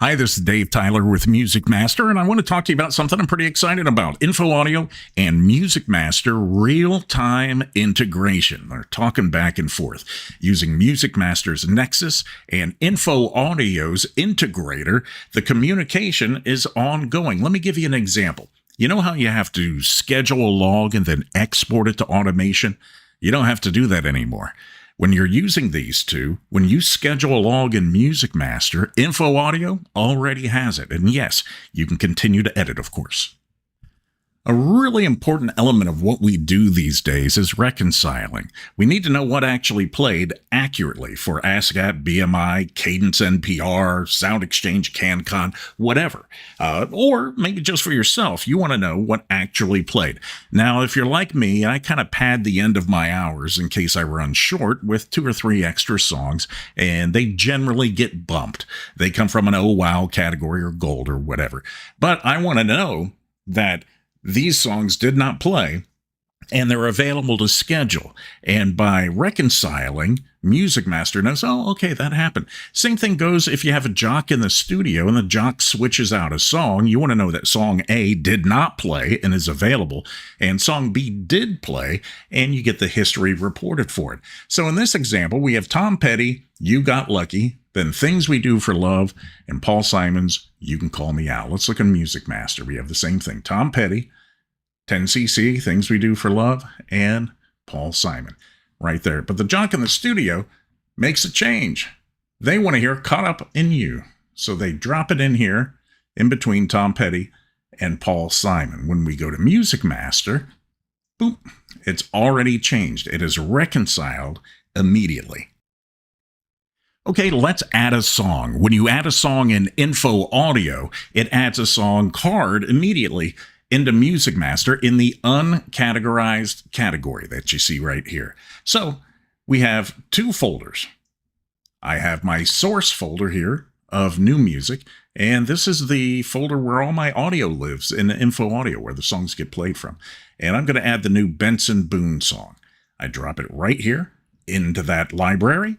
Hi, this is Dave Tyler with MusicMaster, and I want to talk to you about something I'm pretty excited about. InfoAudio and MusicMaster real-time integration. They're talking back and forth. Using MusicMaster's Nexus and InfoAudio's integrator, the communication is ongoing. Let me give you an example. You know how you have to schedule a log and then export it to automation? You don't have to do that anymore. When you're using these two, when you schedule a log in MusicMaster, InfoAudio already has it. And yes, you can continue to edit, of course. A really important element of what we do these days is reconciling. We need to know what actually played accurately for ASCAP, BMI, Cadence NPR, Sound Exchange, CanCon, whatever. Or maybe just for yourself, you want to know what actually played. Now, if you're like me, I kind of pad the end of my hours in case I run short with 2 or 3 extra songs, and they generally get bumped. They come from an oh wow category or gold or whatever. But I want to know that these songs did not play, and they're available to schedule. And by reconciling, MusicMaster knows, oh, okay, that happened. Same thing goes if you have a jock in the studio and the jock switches out a song. You want to know that song A did not play and is available, and song B did play, and you get the history reported for it. So in this example, we have Tom Petty, You Got Lucky, then Things We Do for Love, and Paul Simon's You Can Call Me Out. Let's look at MusicMaster. We have the same thing. Tom Petty, 10cc, Things We Do for Love, and Paul Simon right there. But the jock in the studio makes a change. They want to hear Caught Up in You. So they drop it in here in between Tom Petty and Paul Simon. When we go to MusicMaster, boom, it's already changed. It is reconciled immediately. Okay, let's add a song. When you add a song in InfoAudio, it adds a song card immediately into MusicMaster in the uncategorized category that you see right here. So we have 2 folders. I have my source folder here of new music, and this is the folder where all my audio lives in InfoAudio, where the songs get played from. And I'm going to add the new Benson Boone song. I drop it right here into that library.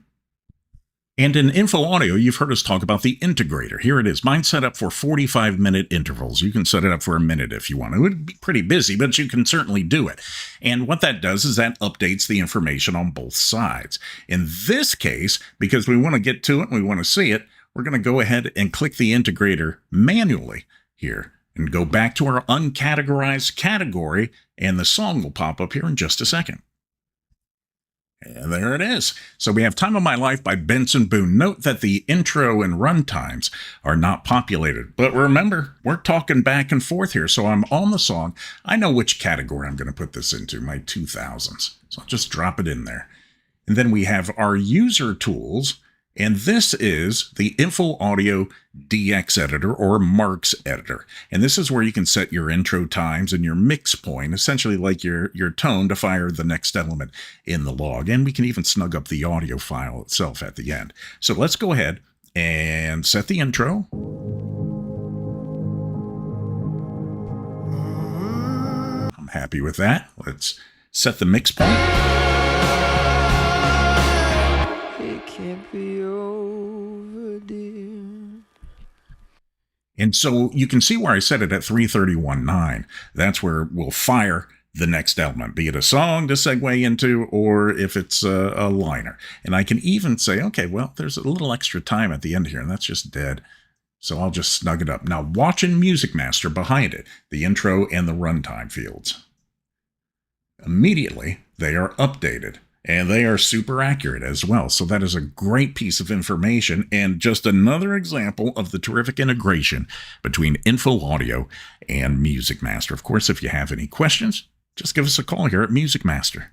And in InfoAudio, you've heard us talk about the integrator. Here it is. Mine's set up for 45-minute intervals. You can set it up for a minute if you want. It would be pretty busy, but you can certainly do it. And what that does is that updates the information on both sides. In this case, because we want to get to it and we want to see it, we're going to go ahead and click the integrator manually here and go back to our uncategorized category, and the song will pop up here in just a second. And there it is. So we have Time of My Life by Benson Boone. Note that the intro and run times are not populated. But remember, we're talking back and forth here. So I'm on the song. I know which category I'm going to put this into, my 2000s. So I'll just drop it in there. And then we have our user tools. And this is the InfoAudio DX editor or Marks editor. And this is where you can set your intro times and your mix point, essentially like your tone to fire the next element in the log. And we can even snug up the audio file itself at the end. So let's go ahead and set the intro. I'm happy with that. Let's set the mix point. And so you can see where I set it at 331.9. That's where we'll fire the next element, be it a song to segue into, or if it's a liner. And I can even say, okay, well, there's a little extra time at the end here, and that's just dead. So I'll just snug it up. Now watch in MusicMaster behind it, the intro and the runtime fields. Immediately, they are updated. And they are super accurate as well. So that is a great piece of information and just another example of the terrific integration between InfoAudio and MusicMaster. Of course, if you have any questions, just give us a call here at MusicMaster.